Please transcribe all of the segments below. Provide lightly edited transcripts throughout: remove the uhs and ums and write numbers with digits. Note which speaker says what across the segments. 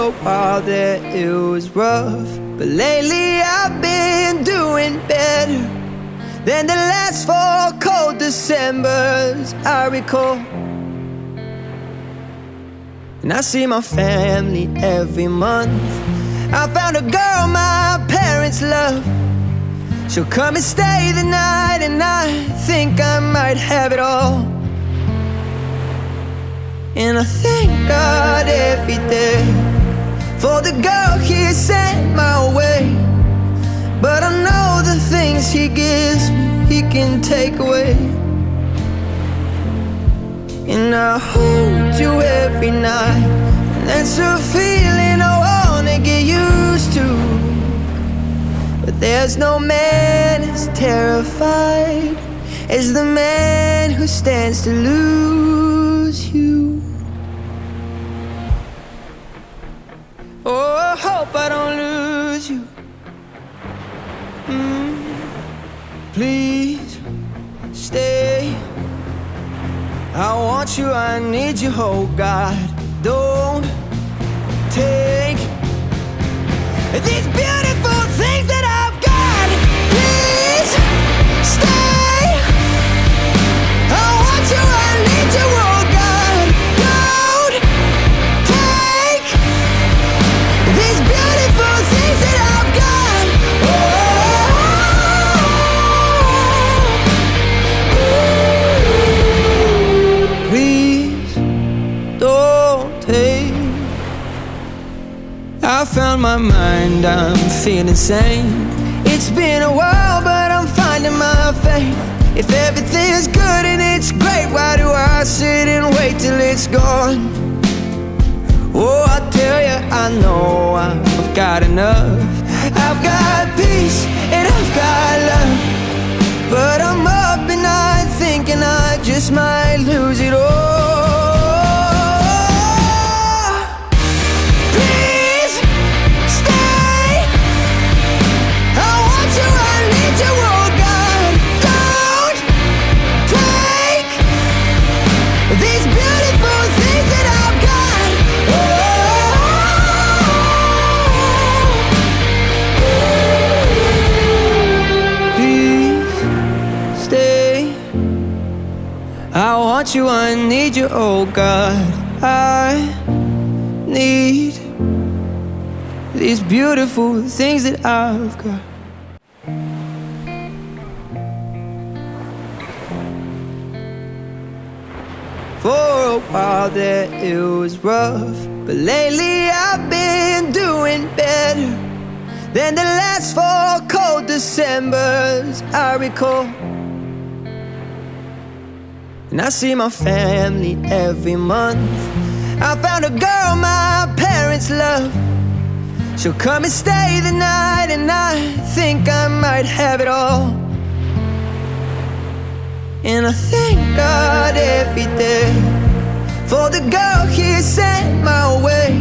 Speaker 1: a while there it was rough, but lately I've been doing better than the last 4 cold Decembers I recall. And I see my family every month. I found a girl my parents love. She'll come and stay the night, and I think I might have it all. And I thank God every day for the girl He sent my way. But I know the things He gives me, He can take away. And I hold you every night, and that's a feeling I wanna get used to. But there's no man as terrified as the man who stands to lose you. Oh, I hope I don't lose you. Please stay. I want you, I need you, oh God. Don't take these beautiful things that I've got. Please stay. I want you, I need you, oh God. Don't take these beautiful things that I've got. Please don't take. I found my mind, I'm feeling sane. It's been a while, but I'm finding my faith. If everything's good and it's great, why do I sit and wait till it's gone? Oh, I tell you, I know I've got enough. I've got peace and I've got love, but I'm up at night thinking I just might lose it all. I want you, I need you, oh God. I need these beautiful things that I've got. For a while there it was rough, but lately I've been doing better than the last 4 cold Decembers I recall. And I see my family every month. I found a girl my parents love. She'll come and stay the night, and I think I might have it all. And I thank God every day for the girl He sent my way.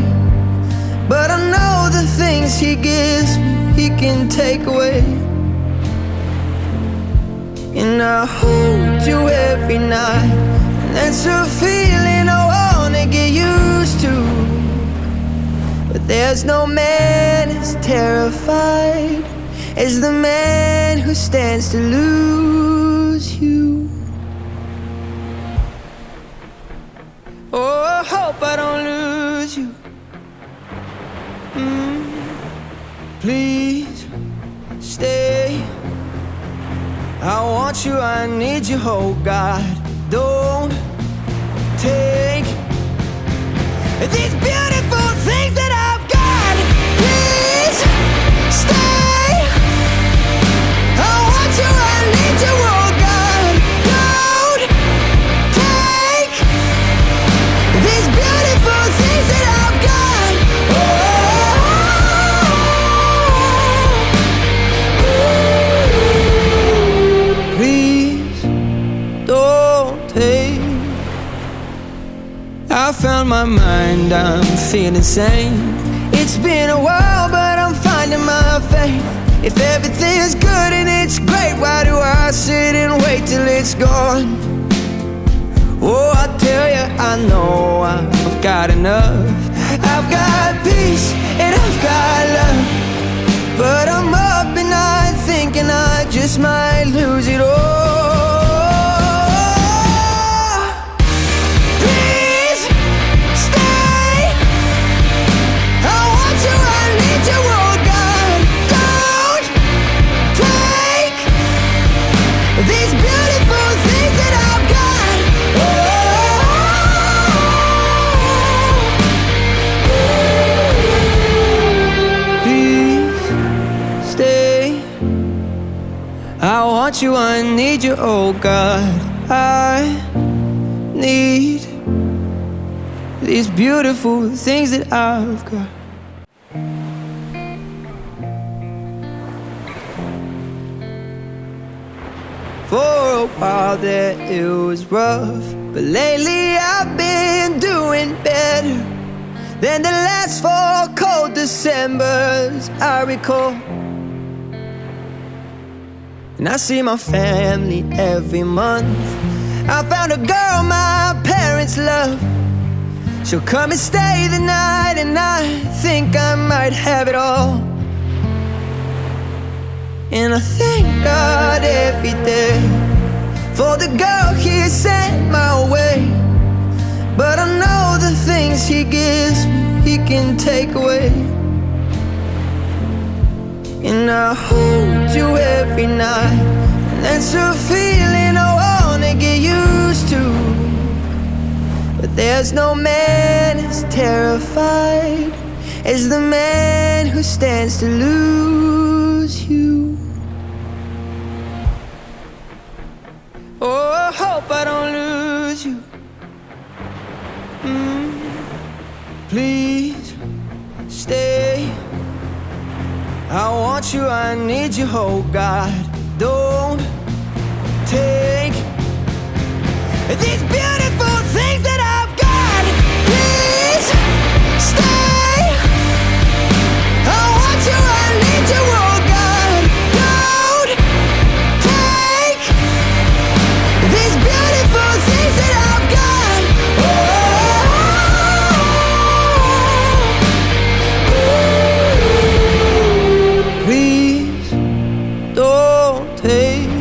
Speaker 1: But I know the things He gives me, He can take away. And I hold you every night, and that's a feeling I wanna get used to. But there's no man as terrified as the man who stands to lose you. Oh, I hope I don't lose you. Please stay. I want you, I need you, oh God. Don't take these beautiful things that I've got. Please stay. I want you, I need you, oh God. Don't take these beautiful things that I've got. I found my mind, I'm feeling sane. It's been a while, but I'm finding my faith. If everything's good and it's great, why do I sit and wait till it's gone? Oh, I tell you, I know I've got enough. I've got peace and I've got love, but I'm up at night thinking I just might lose it all. Please stay. I want you, I need you, oh God. Don't take these beautiful things that I've got. Please stay. I want you, I need you, oh God. I need these beautiful things that I've got. For a while there it was rough, but lately I've been doing better than the last 4 cold Decembers I recall. And I see my family every month. I found a girl my parents love. She'll come and stay the night, and I think I might have it all. And I thank God every day for the girl He sent my way. But I know the things He gives me, He can take away. And I hold you every night, and that's a feeling I wanna get used to. But there's no man as terrified as the man who stands to lose you. Oh, I hope I don't lose you. Please stay. I want you, I need you, oh God. Don't take these beautiful things that I've got. Please stay. I want you, I need you, oh God. Don't take these beautiful things that I've got. Please don't take.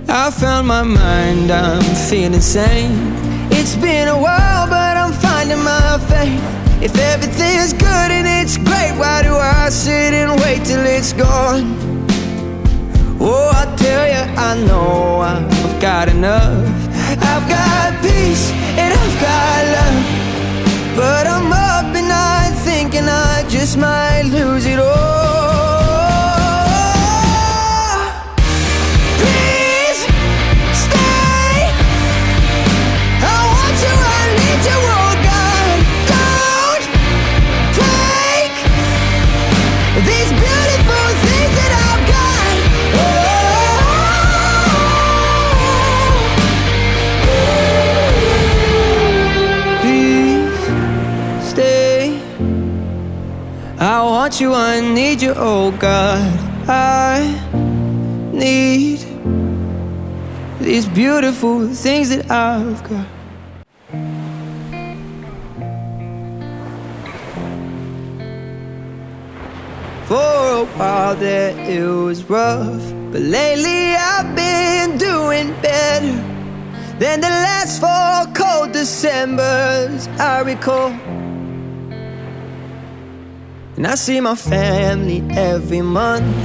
Speaker 1: I found my mind, I'm feeling sane. It's been a while, but I'm finding my faith. If everything's good and it's great, why do I sit and wait till it's gone? Oh, I tell you, I know I've got enough. I've got peace and I've got love, but I'm up at night thinking I just might lose it all. Please stay. I want you, I need you, oh God. Don't take these beautiful things that I've got. Please stay. I want you, I need you, oh God. I need these beautiful things that I've got. For a while there it was rough, but lately I've been doing better than the last 4 cold Decembers I recall. And I see my family every month.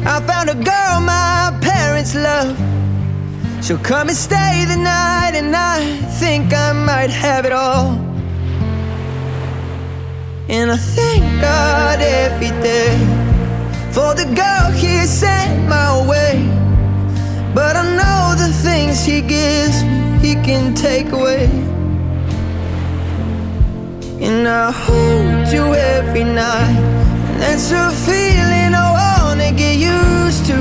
Speaker 1: I found a girl my parents love. She'll come and stay the night, and I think I might have it all. And I thank God every day for the girl He sent my way. But I know the things He gives me, He can take away. And I hold you every night, and that's a feeling I wanna get used to.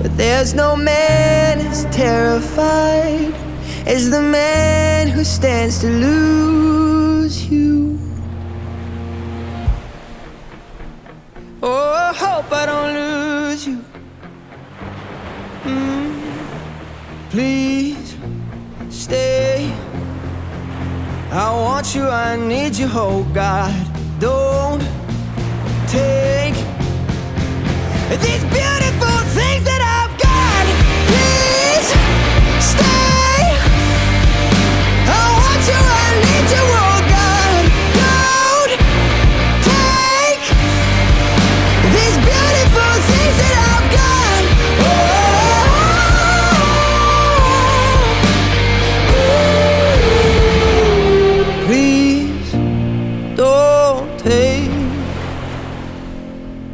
Speaker 1: But there's no man as terrified as the man who stands to lose you. Oh, I hope I don't lose you. Please stay. I want you, I need you, oh God. Don't take these beautiful things that I've got. Please stay. I want you, I need you, oh God. Don't take these beautiful things that I've got. Please don't take.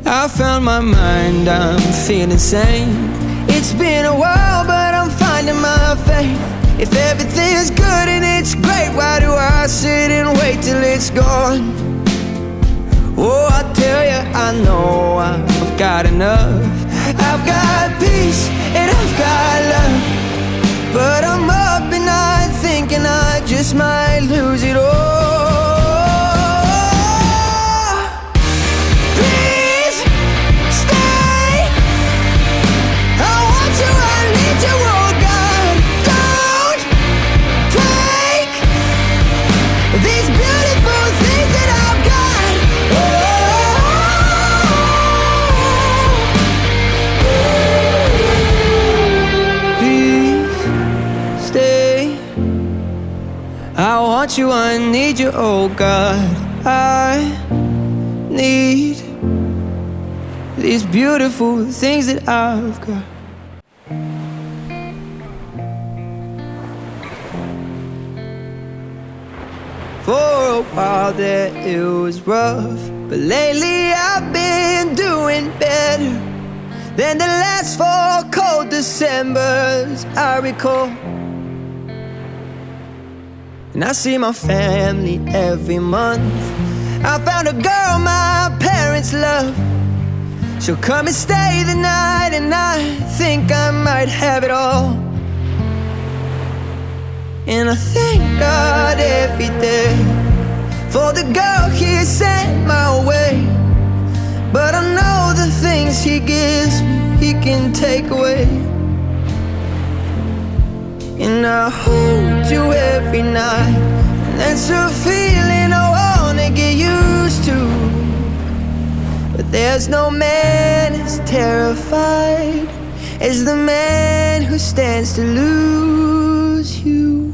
Speaker 1: I found my mind, I'm feeling sane. It's been a while, but I'm finding my faith. If everything's good and it's great, why do I sit and wait till it's gone? Oh, I tell you, I know I've got enough. I've got peace and I've got love, but I'm up at night thinking I just might lose it all. Please stay. I want you, I need you, oh God. Don't take these beautiful things that I've got. Please stay. I want you, I need you, oh God. I need these beautiful things that I've got. For a while there it was rough, but lately I've been doing better than the last 4 cold Decembers I recall. And I see my family every month. I found a girl my parents love. She'll come and stay the night, and I think I might have it all. And I thank God every day for the girl He sent my way. But I know the things He gives me, He can take away. And I hold you every night, and that's a feeling I wanna get used to. But there's no man as terrified as the man who stands to lose you.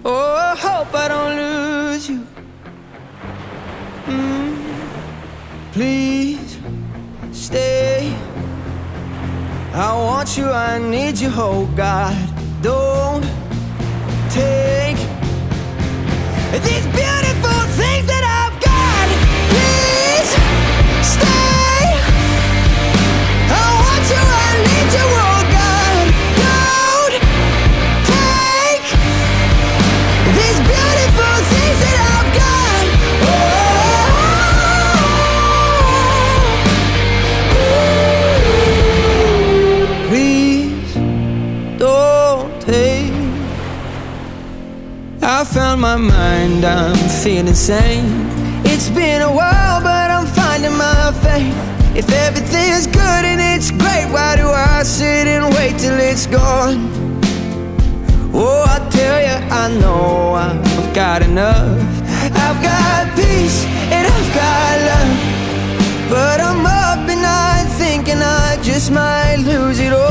Speaker 1: Oh, I hope I don't lose you. Please stay. I want you, I need you, oh God. Don't take these beautiful things that I've got. Please stay. I want you, I need you, oh God. Don't take these beautiful things that I've got. Please don't take. I found my mind, I'm feeling sane. It's been a while, but I'm finding my faith. If everything's good and it's great, why do I sit and wait till it's gone? Oh, I tell you, I know I've got enough. I've got peace and I've got love, but I'm up at night thinking I just might lose it all.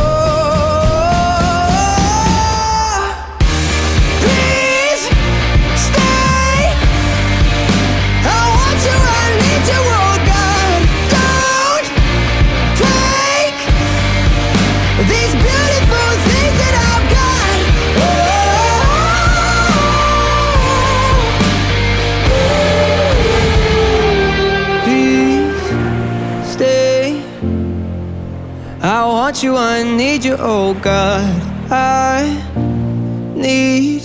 Speaker 1: Please stay. I want you, I need you, oh God. Don't take these beautiful things that I've got. Please stay. I want you, I need you, oh God. I need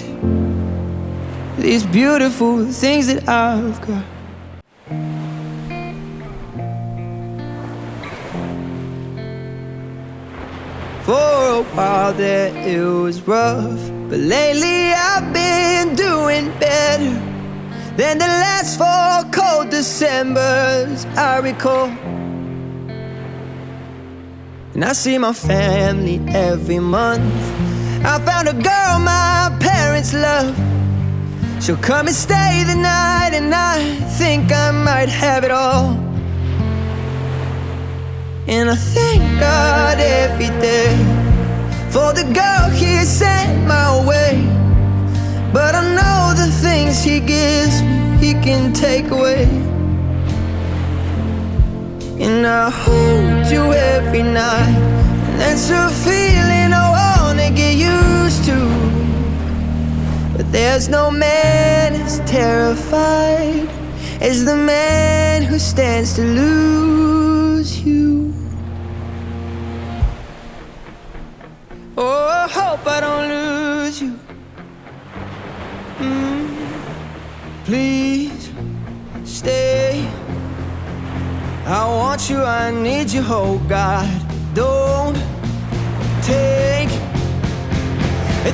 Speaker 1: these beautiful things that I've got. For a while there it was rough, but lately I've been doing better than the last 4 cold Decembers I recall. And I see my family every month. I found a girl my parents love. She'll come and stay the night, and I think I might have it all. And I thank God every day for the girl He sent my way. But I know the things He gives me, He can take away. And I hold you every night, and that's a feeling I wanna get used to. But there's no man as terrified as the man who stands to lose you. Oh, I hope I don't lose you. Please stay. I want you, I need you, oh God. Don't take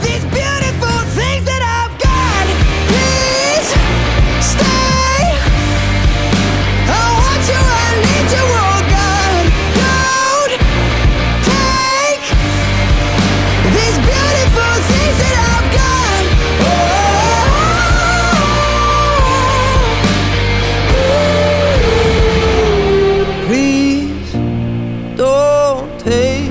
Speaker 1: these beautiful things that I've got. Please stay. I want you, I need you, oh God. Don't take these beautiful things that I've got. Please don't take.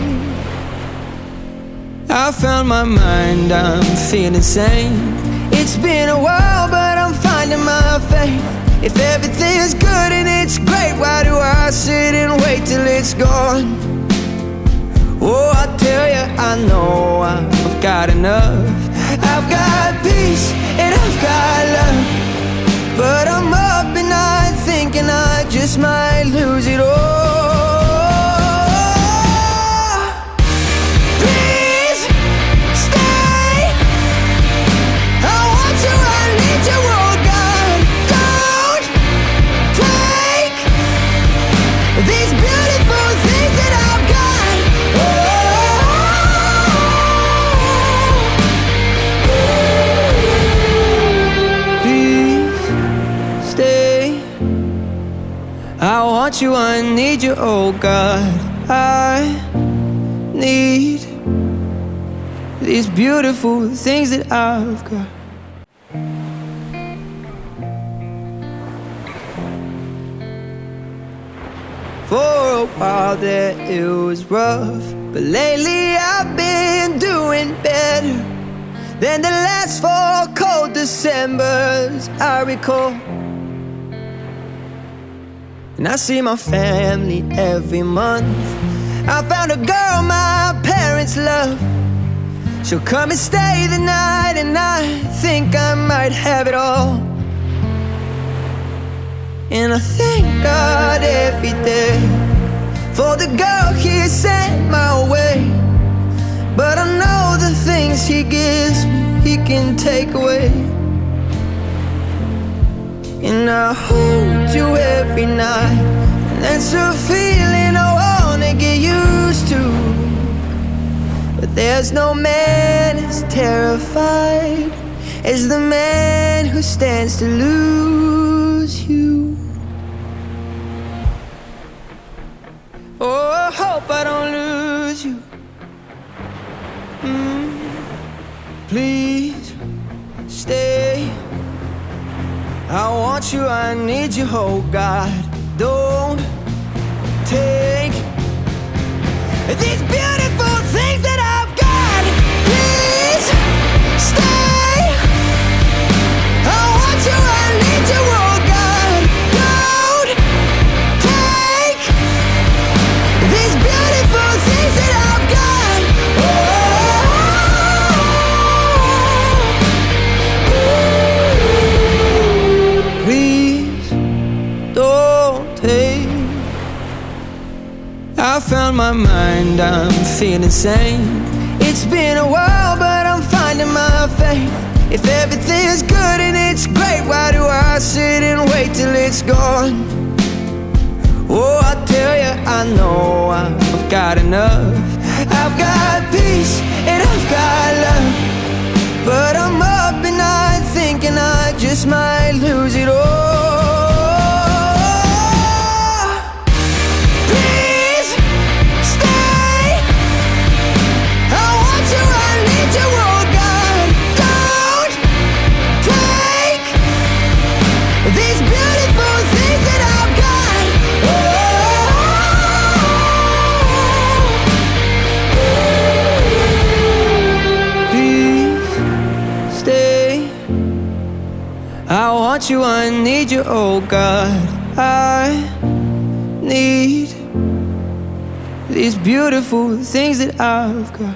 Speaker 1: I found my mind, I'm feeling sane. It's been a while, but I'm finding my faith. If everything's good and it's great, why do I sit and wait till it's gone? Oh, I tell you, I know I've got enough. I've got peace and I've got love, but I'm up at night thinking I just might lose it all. I want you, I need you, oh God. I need these beautiful things that I've got. For a while there it was rough, but lately I've been doing better than the last 4 cold Decembers I recall. And I see my family every month. I found a girl my parents love. She'll come and stay the night, and I think I might have it all. And I thank God every day for the girl He sent my way. But I know the things He gives me, He can take away. And I hold you every night, and that's a feeling I wanna get used to. But there's no man as terrified as the man who stands to lose you. Oh, I hope I don't lose you. Please stay. I want you, I need you, oh God. Don't take these beautiful things that I've got. Please stay. I want you, I need you, oh God. Don't take these beautiful things that I've got. Please don't take. I found my mind, I'm feeling sane. It's been a while, but I'm finding my faith. If everything's good and it's great, why do I sit and wait till it's gone? Oh, I tell you, I know I've got enough. I've got peace and I've got love, but I'm up at night thinking I just might lose it all. Please stay. I want you, I need you. want you, I need you, oh God. I need these beautiful things that I've got.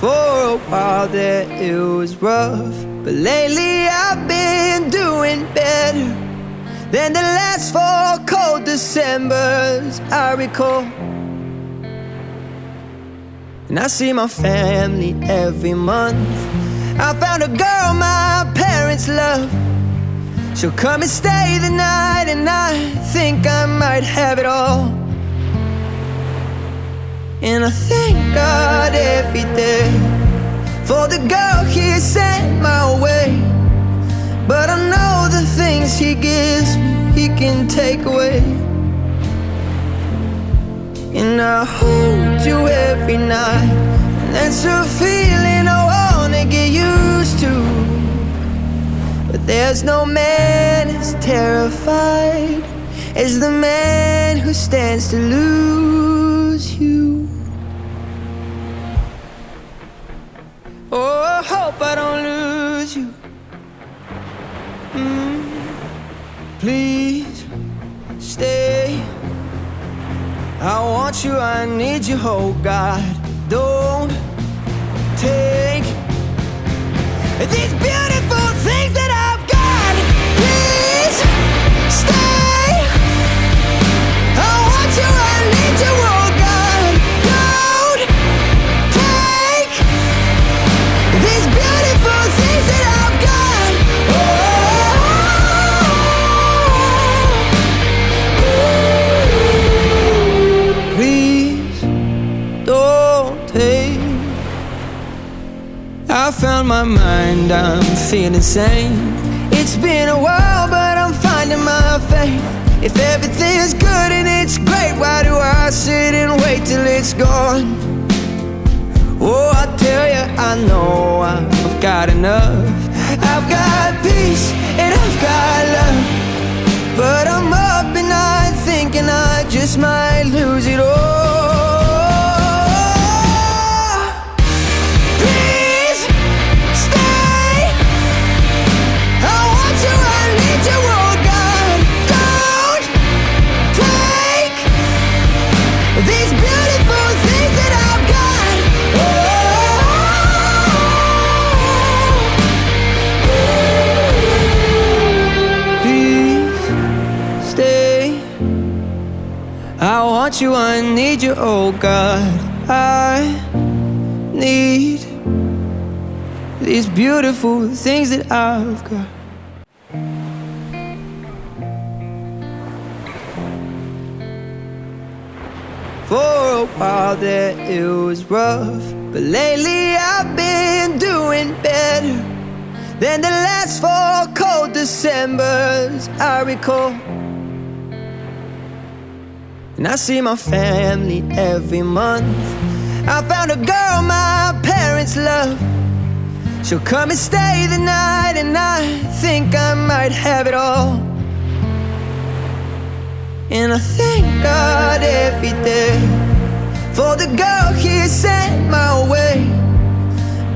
Speaker 1: For a while there it was rough, but lately I've been doing better than the last 4 cold Decembers I recall. And I see my family every month. I found a girl my parents love. She'll come and stay the night, and I think I might have it all. And I thank God every day for the girl He sent my way. But I know the things He gives me, He can take away. And I hold you every night, and that's a feeling I wanna get used to. But there's no man as terrified as the man who stands to lose you. Oh, I hope I don't lose you. Please stay. I want you, I need you, oh God. Don't take these beautiful things that I've got. Please stay. I want you, I need you, oh God. Don't take these beautiful things that I've got. Please don't take. I found my mind, I'm feeling sane. It's been a while, but I'm finding my faith. If everything's good and it's great, why do I sit and wait till it's gone? Oh, I tell you, I know I've got enough. I've got peace and I've got love, but I'm up at night thinking I just might lose it all. Please stay. I want you, I need you, oh God. Don't take these beautiful things that I've got. Please stay. I want you, I need you, oh God. I need these beautiful things that I've got. For a while there it was rough, but lately I've been doing better than the last 4 cold Decembers I recall. And I see my family every month. I found a girl my parents love. She'll come and stay the night, and I think I might have it all. And I thank God every day for the girl He sent my way.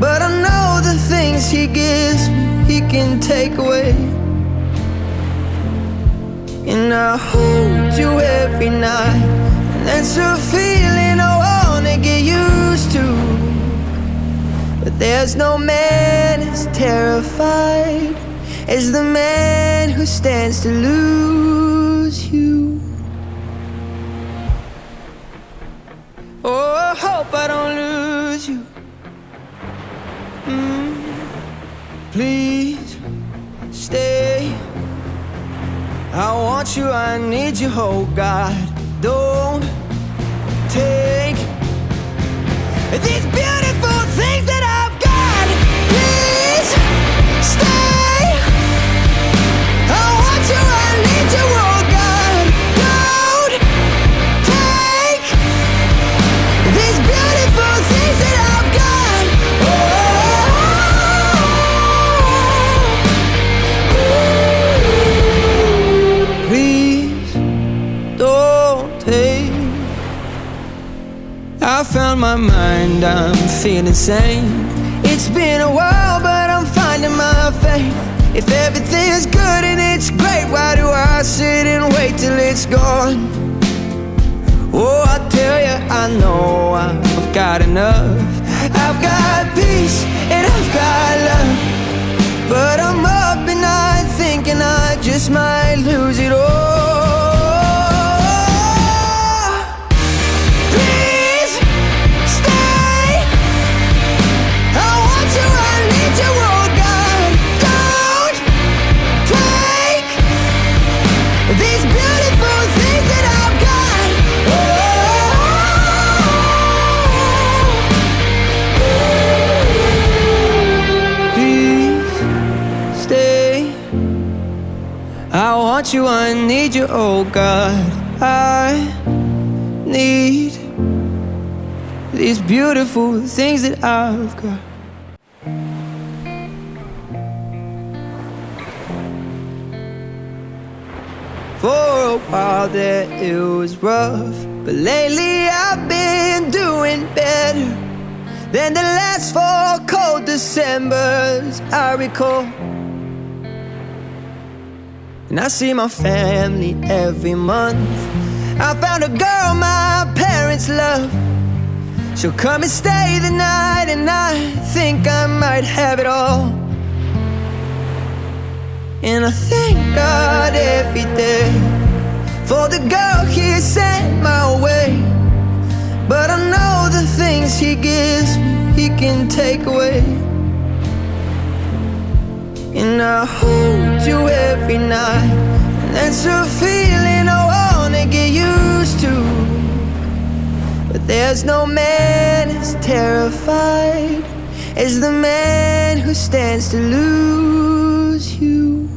Speaker 1: But I know the things He gives me, He can take away. And I hold you every night, and that's a feeling I wanna get used to. But there's no man as terrified as the man who stands to lose you. Oh, I hope I don't lose you. Please stay. I want you, I need you, oh God. Don't take these beautiful things that I've got. Please stay. I want you, I need you, oh God. Don't take these beautiful things that I've got. Please don't take. I found found my mind, I'm feeling sane. It's been a while, but I'm finding my faith. If everything's good and it's great, why do I sit and wait till it's gone? Oh, I tell you, I know I've got enough. I've got peace and I've got love, but I'm up at night thinking I just might lose it all. Please stay. I want you, I need you, oh God. Don't take these beautiful things that I've got. Please stay. I want you, I need you, oh God. I need these beautiful things that I've got. For a while there it was rough, but lately I've been doing better than the last 4 cold Decembers I recall. And I see my family every month. I found a girl my parents love. She'll come and stay the night, and I think I might have it all. And I thank God every day for the girl He sent my way. But I know the things He gives me, He can take away. And I hold you every night, and that's a feeling I wanna get used to. But there's no man as terrified as the man who stands to lose you.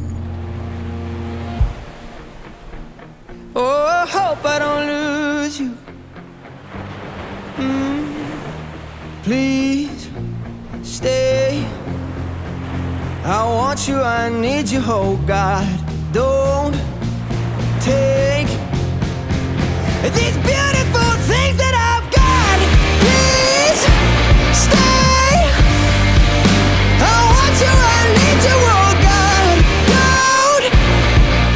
Speaker 1: Oh, I hope I don't lose you. Please stay. I want you, I need you, oh God. Don't take these beautiful things that I've got. Please stay. I want you, I need you, oh God. Don't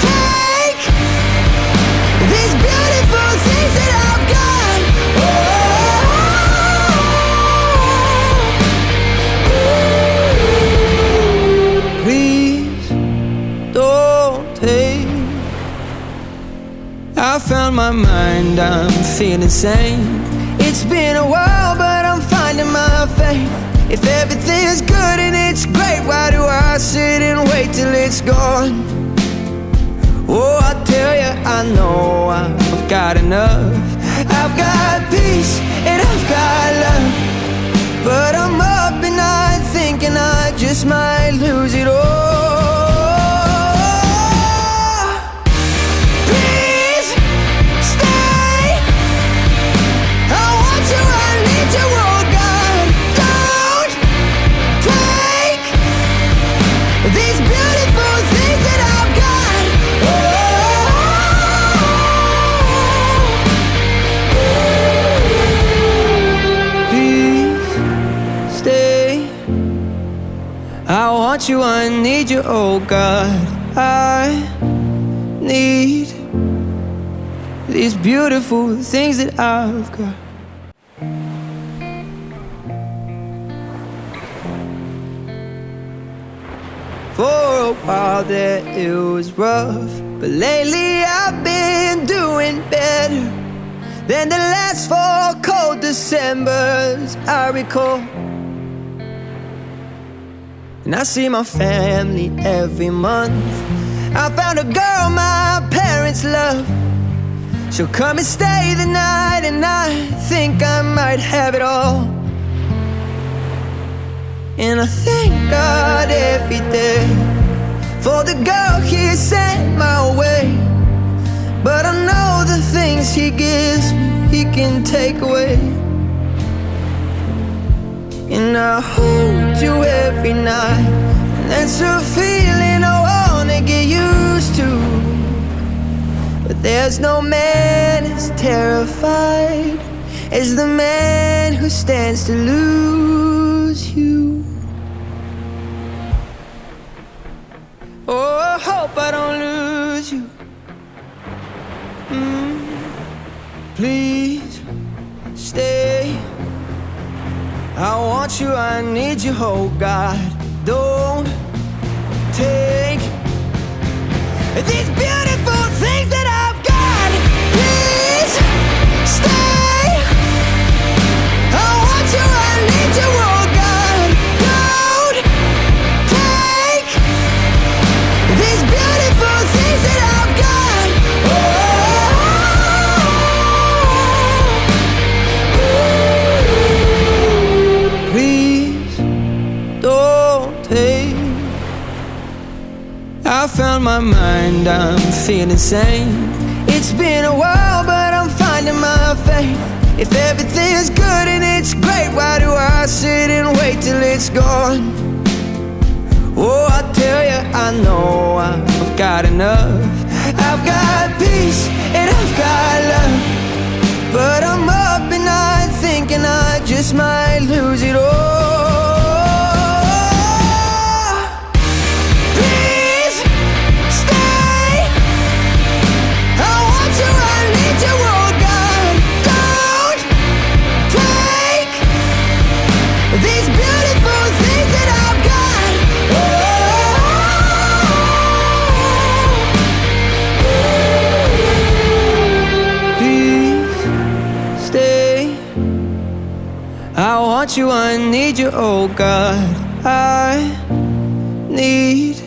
Speaker 1: take these beautiful things that I've got. Please don't take. I found my mind, I'm feeling sane. It's been a while, but I'm finding my faith. If everything's good and it's great, why do I sit and wait till it's gone? Oh, I tell you, I know I've got enough. I've got peace and I've got love, but I'm up at night thinking I just might lose it all. Please stay. I want you, I need you, oh God. Don't take these beautiful things that I've got. Please stay. I want you, I need you, oh God. I need these beautiful things that I've got. For a while there it was rough, but lately I've been doing better than the last 4 cold Decembers I recall. And I see my family every month. I found a girl my parents love. She'll come and stay the night, and I think I might have it all. And I thank God every day for the girl He sent my way. But I know the things He gives me, He can take away. And I hold you every night, and that's a feeling I wanna get used to. But there's no man as terrified as the man who stands to lose you. Oh, I hope I don't lose you. Please stay. I want you, I need you, oh God. Don't take these beautiful things that I've got. Please stay. I want you, I need you, oh God. Don't take these beautiful things that I've got. Please don't take. I found my mind, I'm feeling sane. It's been a while, but I'm finding my faith. If everything's good and it's great, why do I sit and wait till it's gone? Oh, I tell you, I know I've got enough. I've got peace and I've got love, but I'm up at night thinking I just might lose it all. These beautiful things that I've got. Please stay. I want you, I need you, oh God. I need